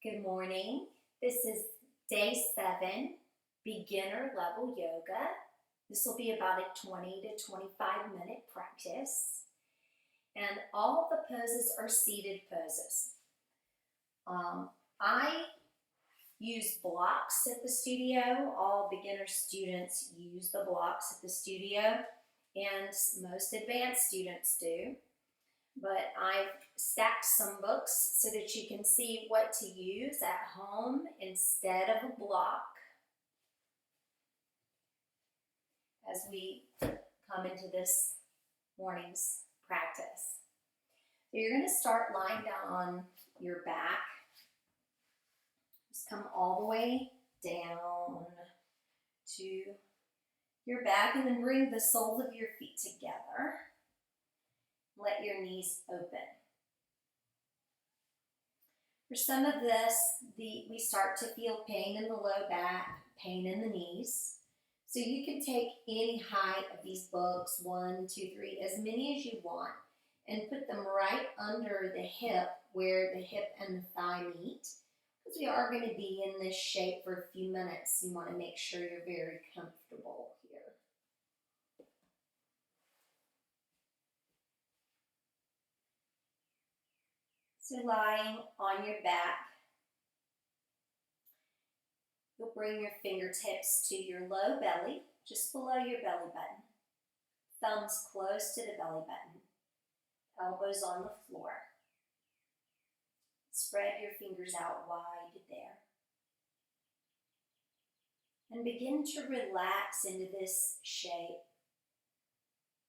Good morning. This is day 7, beginner level yoga. This will be about a 20 to 25-minute practice. And all the poses are seated poses. I use blocks at the studio. All beginner students use the blocks at the studio, and most advanced students do. But I've stacked some books so that you can see what to use at home instead of a block as we come into this morning's practice. So you're going to start lying down on your back. Just come all the way down to your back and then bring the soles of your feet together. Let your knees open. For some of this, we start to feel pain in the low back, pain in the knees. So you can take any height of these books, 1, 2, 3, as many as you want, and put them right under the hip where the hip and the thigh meet. Because we are going to be in this shape for a few minutes. You want to make sure you're very comfortable here. So lying on your back, you'll bring your fingertips to your low belly, just below your belly button. Thumbs close to the belly button. Elbows on the floor. Spread your fingers out wide there. And begin to relax into this shape,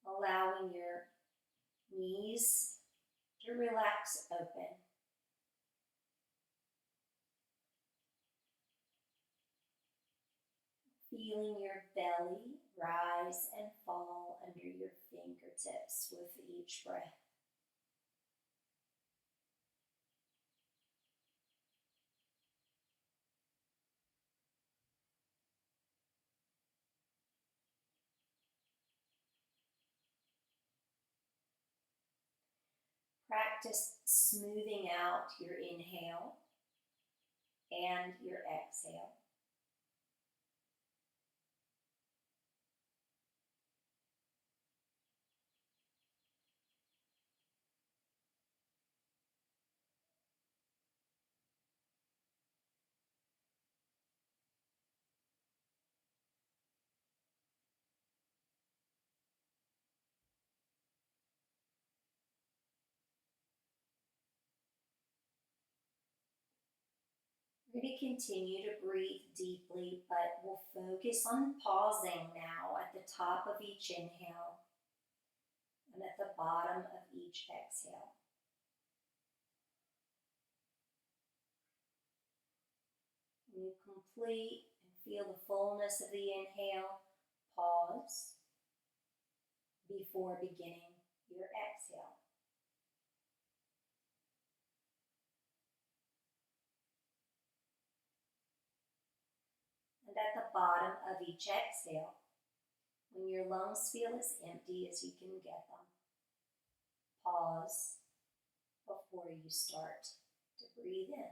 allowing your knees to relax open. Feeling your belly rise and fall under your fingertips with each breath. Practice smoothing out your inhale and your exhale. We're going to continue to breathe deeply, but we'll focus on pausing now at the top of each inhale and at the bottom of each exhale. When you complete and feel the fullness of the inhale, pause before beginning your exhale. And at the bottom of each exhale, when your lungs feel as empty as you can get them, pause before you start to breathe in.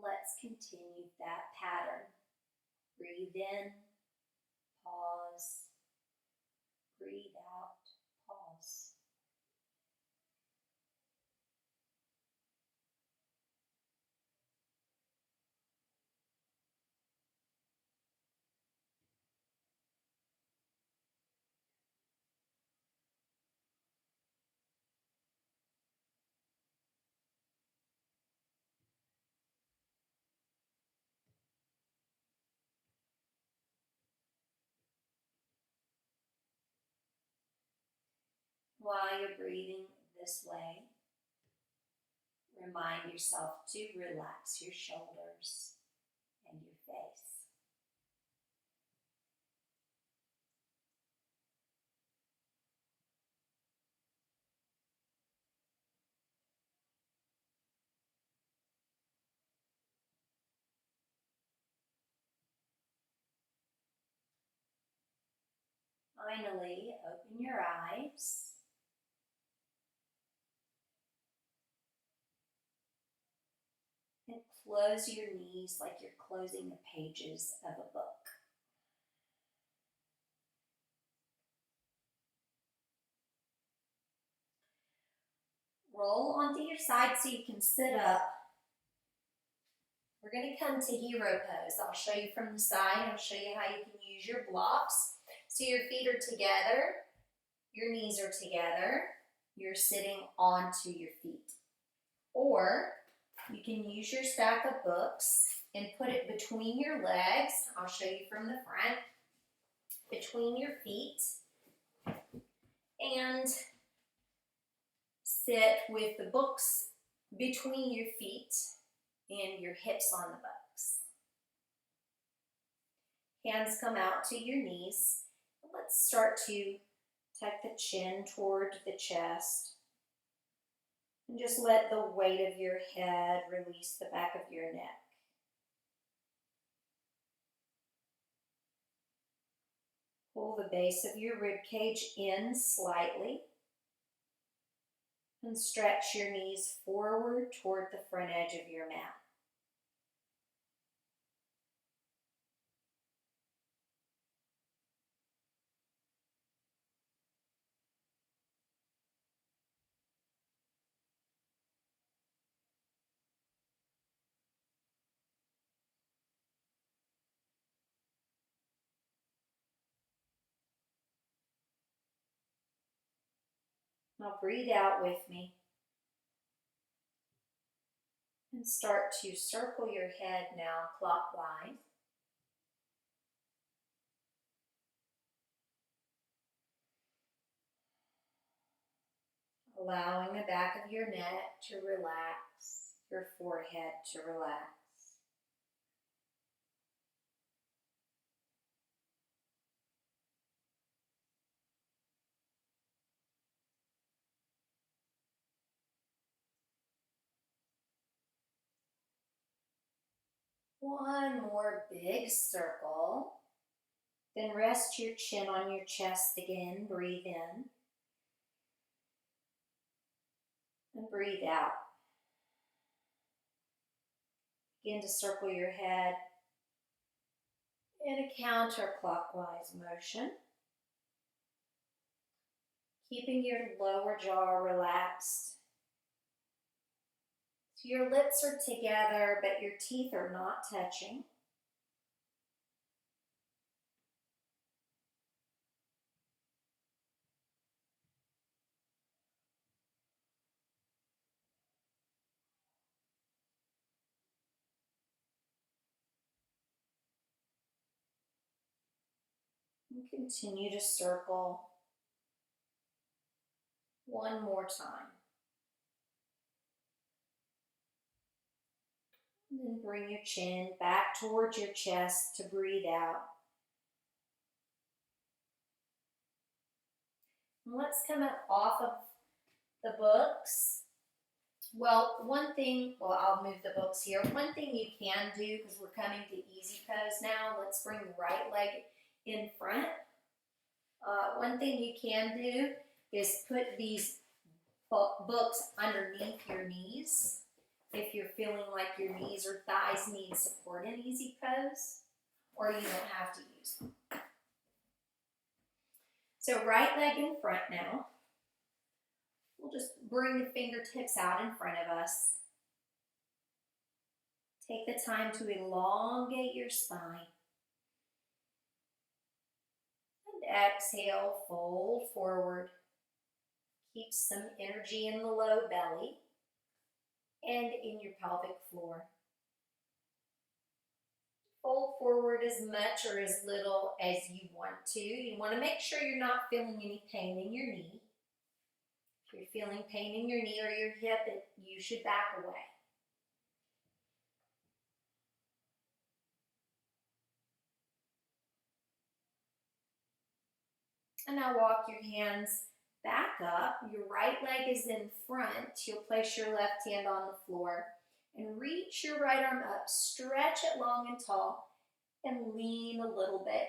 Let's continue that pattern. Breathe in, pause, breathe out, pause. While you're breathing this way, remind yourself to relax your shoulders and your face. Finally, open your eyes. And close your knees like you're closing the pages of a book. Roll onto your side so you can sit up. We're going to come to hero pose. I'll show you from the side. I'll show you how you can use your blocks. So your feet are together, your knees are together, you're sitting onto your feet. Or you can use your stack of books and put it between your legs. I'll show you from the front. Between your feet. And sit with the books between your feet and your hips on the books. Hands come out to your knees. Let's start to tuck the chin toward the chest. And just let the weight of your head release the back of your neck. Pull the base of your rib cage in slightly. And stretch your knees forward toward the front edge of your mat. Now breathe out with me. And start to circle your head now clockwise. Allowing the back of your neck to relax, your forehead to relax. One more big circle. Then rest your chin on your chest again. Breathe in. And breathe out. Begin to circle your head in a counterclockwise motion. Keeping your lower jaw relaxed. So your lips are together, but your teeth are not touching. And continue to circle one more time. And then bring your chin back towards your chest to breathe out. And let's come off of the books. Well, I'll move the books here. One thing you can do, because we're coming to easy pose now, let's bring the right leg in front. One thing you can do is put these books underneath your knees if you're feeling like your knees or thighs need support in easy pose, or you don't have to use them. So right leg in front now. We'll just bring the fingertips out in front of us. Take the time to elongate your spine. And exhale, fold forward. Keep some energy in the low belly and in your pelvic floor. Fold forward as much or as little as you want to. You want to make sure you're not feeling any pain in your knee. If you're feeling pain in your knee or your hip, you should back away. And now walk your hands back up. Your right leg is in front. You'll place your left hand on the floor and reach your right arm up. Stretch it long and tall and lean a little bit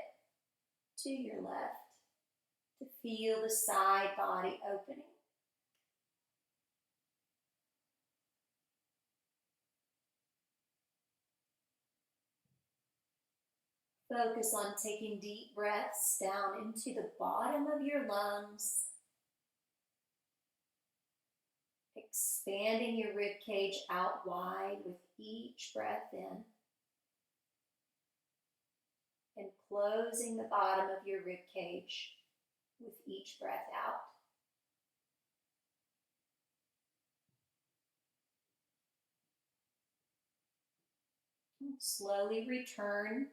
to your left to feel the side body opening. Focus on taking deep breaths down into the bottom of your lungs, expanding your rib cage out wide with each breath in, and closing the bottom of your rib cage with each breath out. Slowly return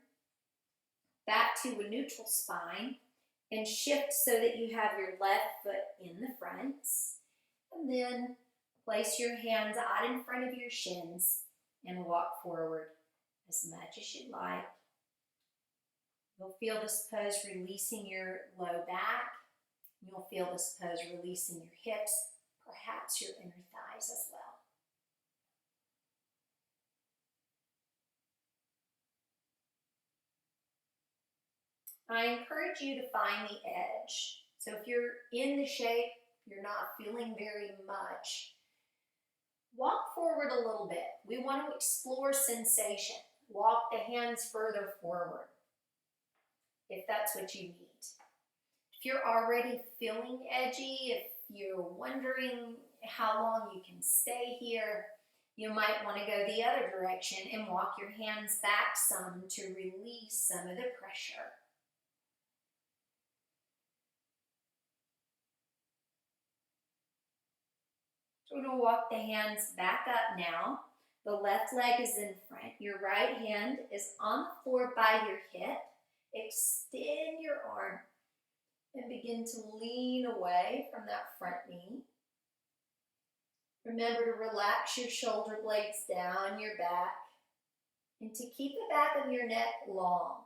back to a neutral spine and shift so that you have your left foot in the front. And then place your hands out in front of your shins and walk forward as much as you like. You'll feel this pose releasing your low back. You'll feel this pose releasing your hips, perhaps your inner thighs as well. I encourage you to find the edge. So if you're in the shape, you're not feeling very much, walk forward a little bit. We want to explore sensation. Walk the hands further forward if that's what you need. If you're already feeling edgy, if you're wondering how long you can stay here, you might want to go the other direction and walk your hands back some to release some of the pressure. So we're going to walk the hands back up now. The left leg is in front. Your right hand is on the floor by your hip. Extend your arm and begin to lean away from that front knee. Remember to relax your shoulder blades down your back and to keep the back of your neck long.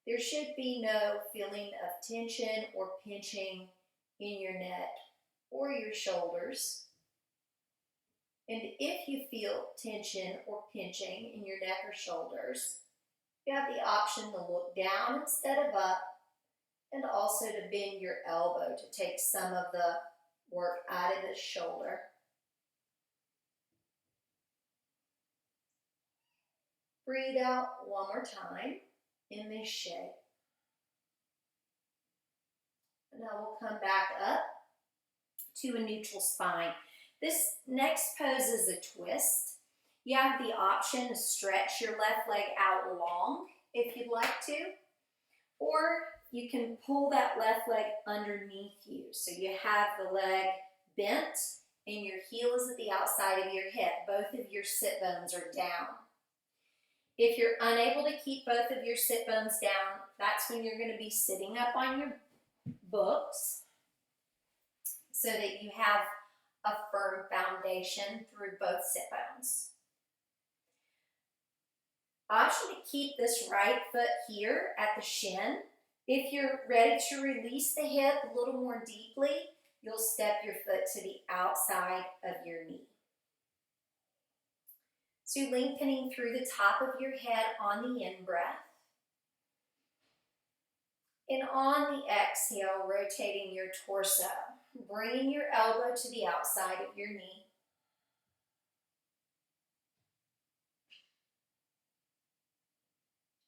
There should be no feeling of tension or pinching in your neck or your shoulders. And if you feel tension or pinching in your neck or shoulders, you have the option to look down instead of up, and also to bend your elbow to take some of the work out of the shoulder. Breathe out one more time in this shape. And now we'll come back up to a neutral spine. This next pose is a twist. You have the option to stretch your left leg out long if you'd like to, or you can pull that left leg underneath you. So you have the leg bent and your heel is at the outside of your hip. Both of your sit bones are down. If you're unable to keep both of your sit bones down, that's when you're going to be sitting up on your books so that you have a firm foundation through both sit bones. Option to keep this right foot here at the shin. If you're ready to release the hip a little more deeply, you'll step your foot to the outside of your knee. So lengthening through the top of your head on the in-breath. And on the exhale, rotating your torso, bringing your elbow to the outside of your knee.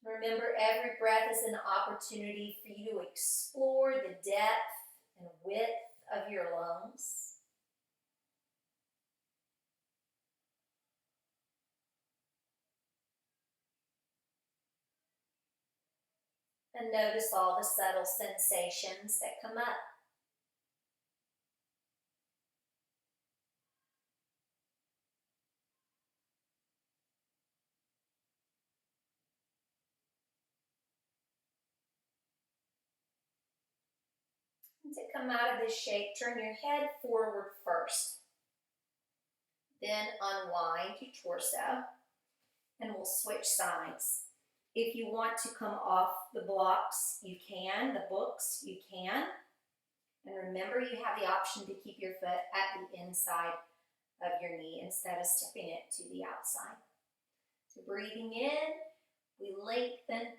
Remember, every breath is an opportunity for you to explore the depth and width of your lungs. And notice all the subtle sensations that come up. To come out of this shape, turn your head forward first. Then unwind your torso, and we'll switch sides. If you want to come off the blocks, you can. The books, you can. And remember, you have the option to keep your foot at the inside of your knee instead of stepping it to the outside. So breathing in, we lengthen.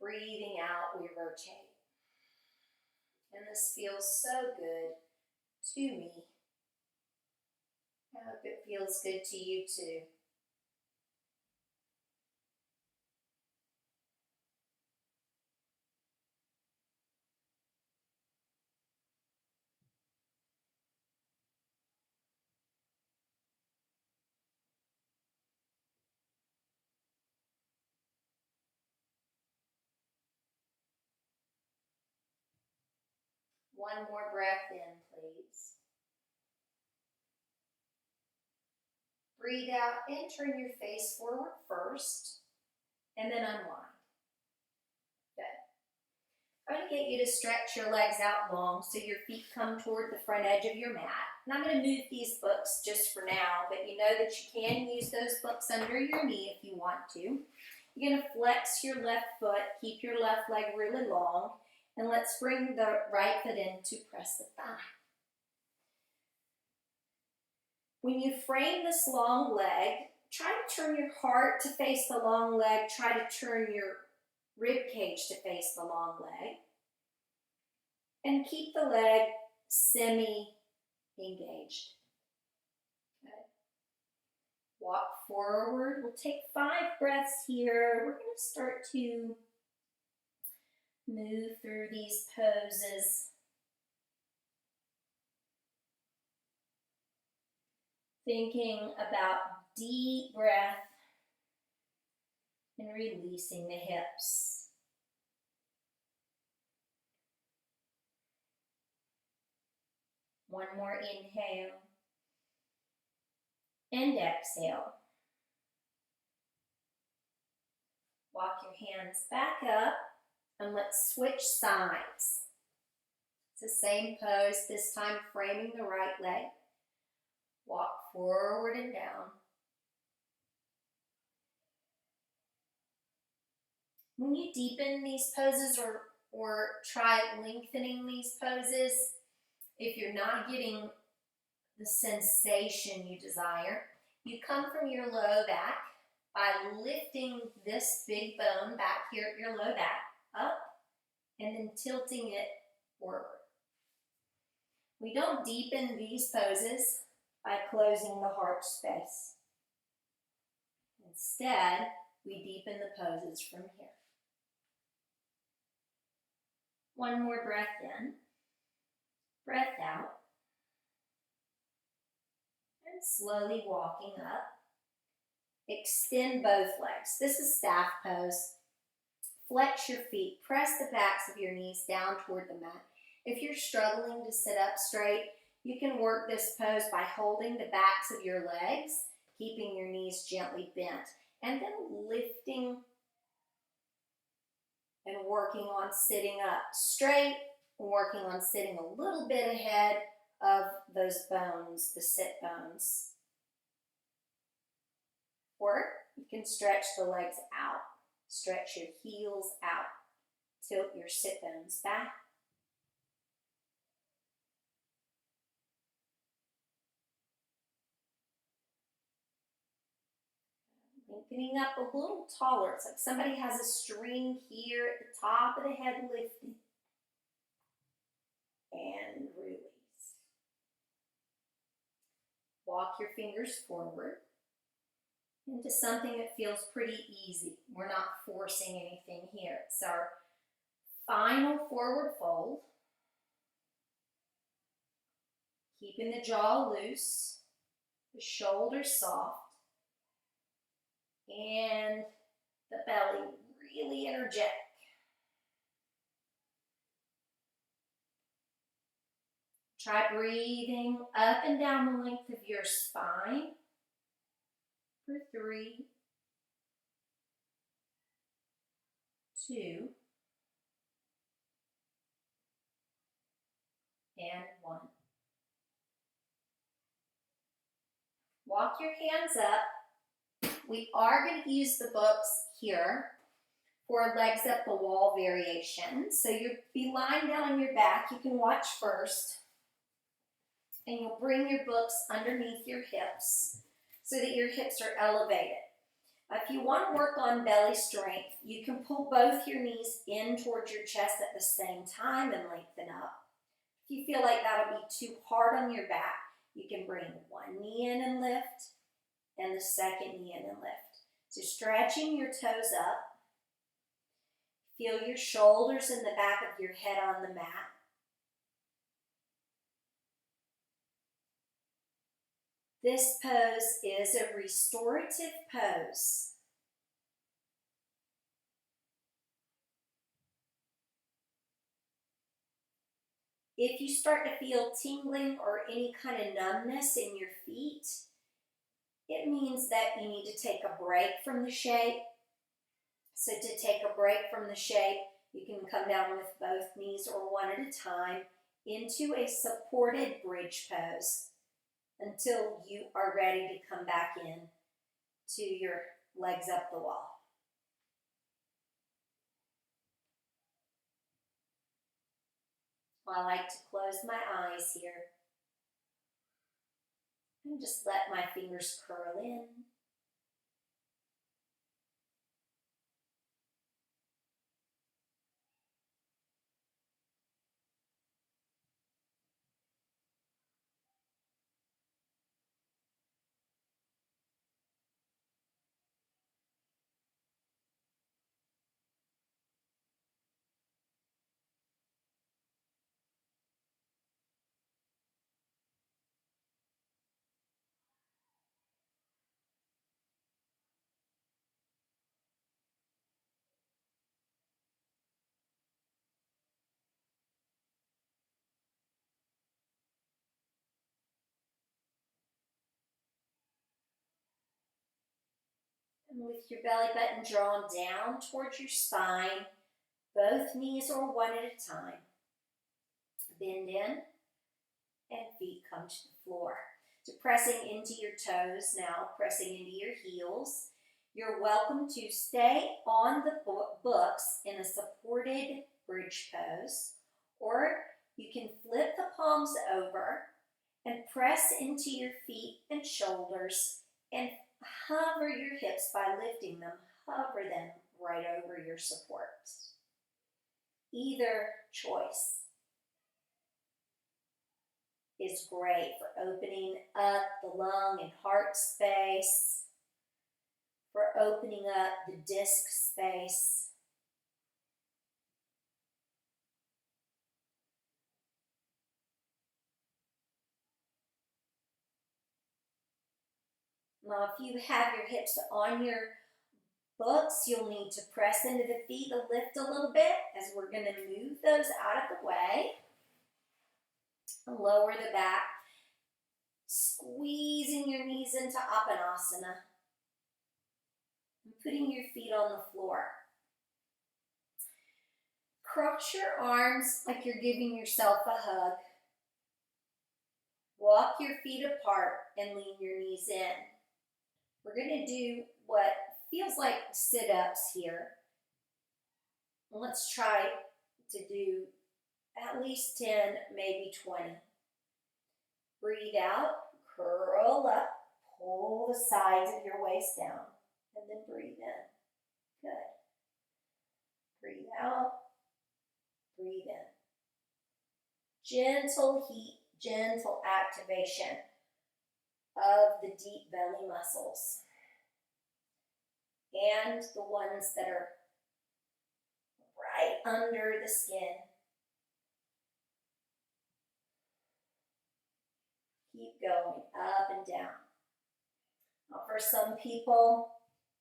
Breathing out, we rotate. And this feels so good to me. I hope it feels good to you too. One more breath in, please. Breathe out and turn your face forward first, and then unwind. Good. I'm going to get you to stretch your legs out long so your feet come toward the front edge of your mat. And I'm going to move these books just for now, but you know that you can use those books under your knee if you want to. You're going to flex your left foot, keep your left leg really long, and let's bring the right foot in to press the thigh. When you frame this long leg, try to turn your heart to face the long leg. Try to turn your rib cage to face the long leg. And keep the leg semi-engaged. Okay. Walk forward. We'll take 5 breaths here. We're going to start to move through these poses. Thinking about deep breath and releasing the hips. One more inhale and exhale. Walk your hands back up and let's switch sides. It's the same pose, this time framing the right leg. Walk forward and down. When you deepen these poses or try lengthening these poses, if you're not getting the sensation you desire, you come from your low back by lifting this big bone back here at your low back up and then tilting it forward. We don't deepen these poses by closing the heart space. Instead, we deepen the poses from here. One more breath in, breath out, and slowly walking up. Extend both legs. This is staff pose. Flex your feet. Press the backs of your knees down toward the mat. If you're struggling to sit up straight, you can work this pose by holding the backs of your legs, keeping your knees gently bent, and then lifting and working on sitting up straight, working on sitting a little bit ahead of those bones, the sit bones. Or you can stretch the legs out, stretch your heels out, tilt your sit bones back. Lengthening up a little taller. It's like somebody has a string here at the top of the head lifting. And release. Walk your fingers forward into something that feels pretty easy. We're not forcing anything here. It's our final forward fold. Keeping the jaw loose, the shoulders soft, and the belly really energetic. Try breathing up and down the length of your spine for 3, 2, walk your hands up. We are going to use the books here for a legs up the wall variation. So you'll be lying down on your back. You can watch first. And you'll bring your books underneath your hips so that your hips are elevated. If you want to work on belly strength, you can pull both your knees in towards your chest at the same time and lengthen up. If you feel like that'll be too hard on your back, you can bring one knee in and lift, and the second knee in and lift. So stretching your toes up. Feel your shoulders and the back of your head on the mat. This pose is a restorative pose. If you start to feel tingling or any kind of numbness in your feet, it means that you need to take a break from the shape. So to take a break from the shape, you can come down with both knees or one at a time into a supported bridge pose until you are ready to come back in to your legs up the wall. I like to close my eyes here and just let my fingers curl in. And with your belly button drawn down towards your spine, both knees or one at a time. Bend in and feet come to the floor. So pressing into your toes now, pressing into your heels. You're welcome to stay on the books in a supported bridge pose, or you can flip the palms over and press into your feet and shoulders and hover your hips by lifting them, hover them right over your supports. Either choice is great for opening up the lung and heart space, for opening up the disc space. Now, if you have your hips on your books, you'll need to press into the feet to lift a little bit as we're going to move those out of the way. Lower the back, squeezing your knees into Apanasana, and putting your feet on the floor. Cross your arms like you're giving yourself a hug. Walk your feet apart and lean your knees in. We're going to do what feels like sit-ups here. Let's try to do at least 10, maybe 20. Breathe out, curl up, pull the sides of your waist down, and then breathe in. Good. Breathe out, breathe in. Gentle heat, gentle activation of the deep belly muscles and the ones that are right under the skin. Keep going up and down. Now for some people,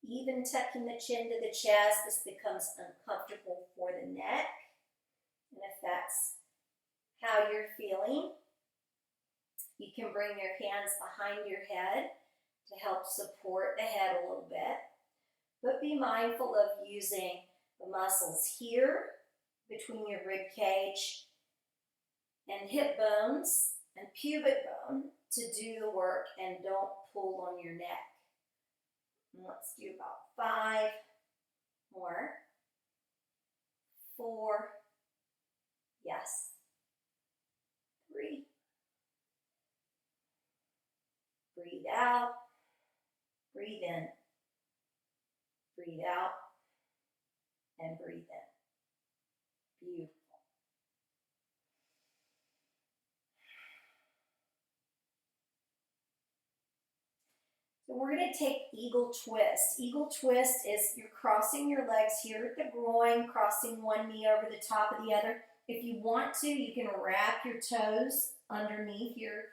even tucking the chin to the chest, this becomes uncomfortable for the neck. And if that's how you're feeling, you can bring your hands behind your head to help support the head a little bit. But be mindful of using the muscles here between your rib cage and hip bones and pubic bone to do the work, and don't pull on your neck. And let's do about 5 more. 4, yes. 3. Breathe out, breathe in, breathe out, and breathe in. Beautiful. So we're going to take eagle twist. Eagle twist is you're crossing your legs here at the groin, crossing one knee over the top of the other. If you want to, you can wrap your toes underneath your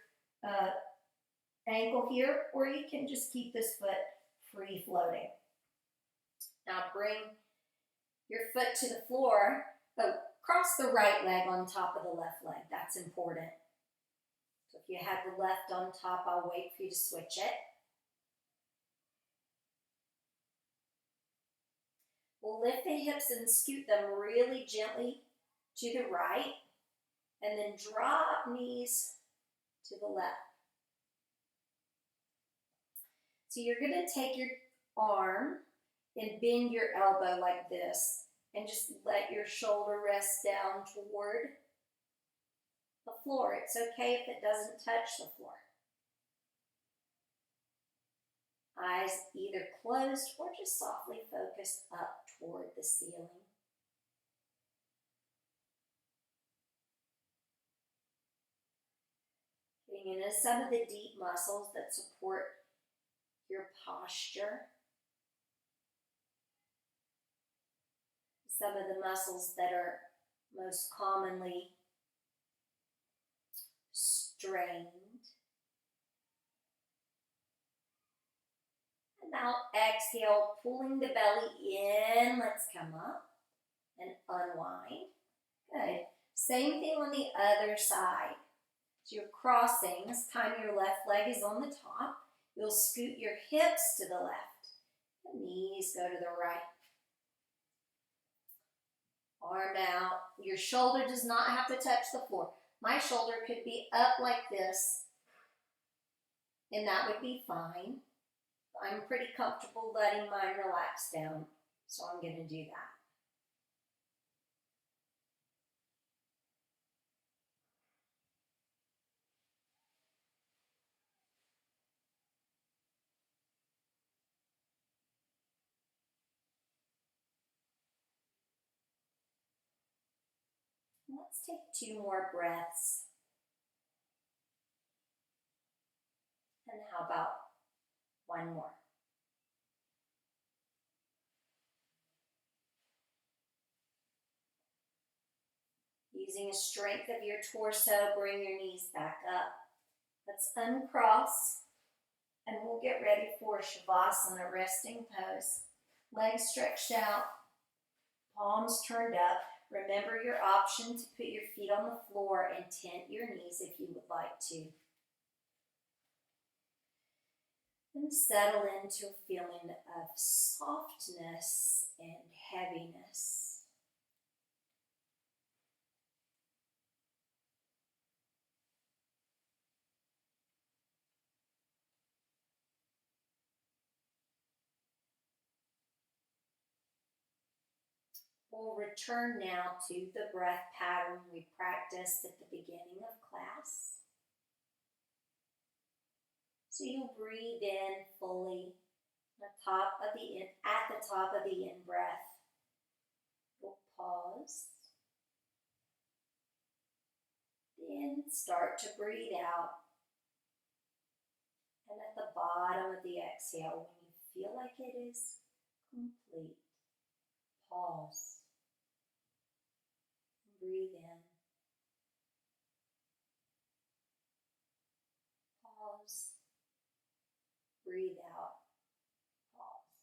ankle here, or you can just keep this foot free floating. Now bring your foot to the floor. Oh, cross the right leg on top of the left leg. That's important. So if you had the left on top, I'll wait for you to switch it. We'll lift the hips and scoot them really gently to the right, and then drop knees to the left. So you're going to take your arm and bend your elbow like this, and just let your shoulder rest down toward the floor. It's okay if it doesn't touch the floor. Eyes either closed or just softly focused up toward the ceiling. Getting into some of the deep muscles that support your posture. Some of the muscles that are most commonly strained. And now exhale, pulling the belly in. Let's come up and unwind. Good. Same thing on the other side. So you're crossing. This time your left leg is on the top. You'll scoot your hips to the left. The knees go to the right. Arm out. Your shoulder does not have to touch the floor. My shoulder could be up like this, and that would be fine. I'm pretty comfortable letting mine relax down, so I'm going to do that. Let's take 2 more breaths. And how about 1 more? Using the strength of your torso, bring your knees back up. Let's uncross, and we'll get ready for Shavasana, resting pose. Legs stretched out, palms turned up. Remember your option to put your feet on the floor and tent your knees if you would like to. And settle into a feeling of softness and heaviness. We'll return now to the breath pattern we practiced at the beginning of class. So you'll breathe in fully at the top of the in-breath. We'll pause. Then start to breathe out. And at the bottom of the exhale, when you feel like it is complete, pause. Breathe in. Pause. Breathe out. Pause.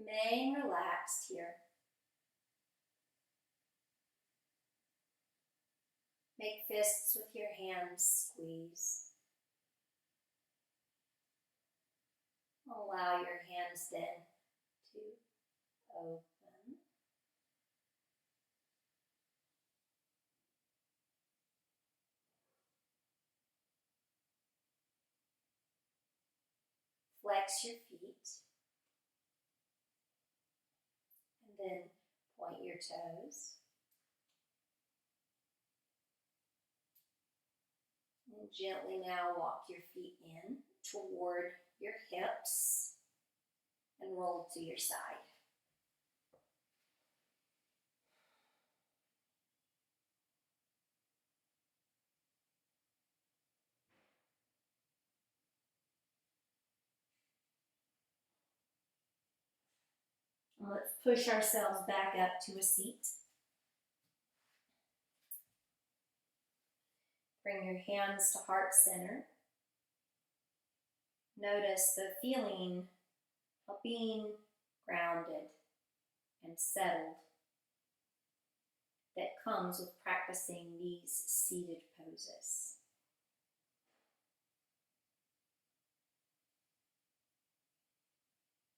Remain relaxed here. Make fists with your hands, squeeze. Allow your hands then to open. Flex your feet. And then point your toes. And gently now walk your feet in toward your hips and roll to your side. And let's push ourselves back up to a seat. Bring your hands to heart center. Notice the feeling of being grounded and settled that comes with practicing these seated poses.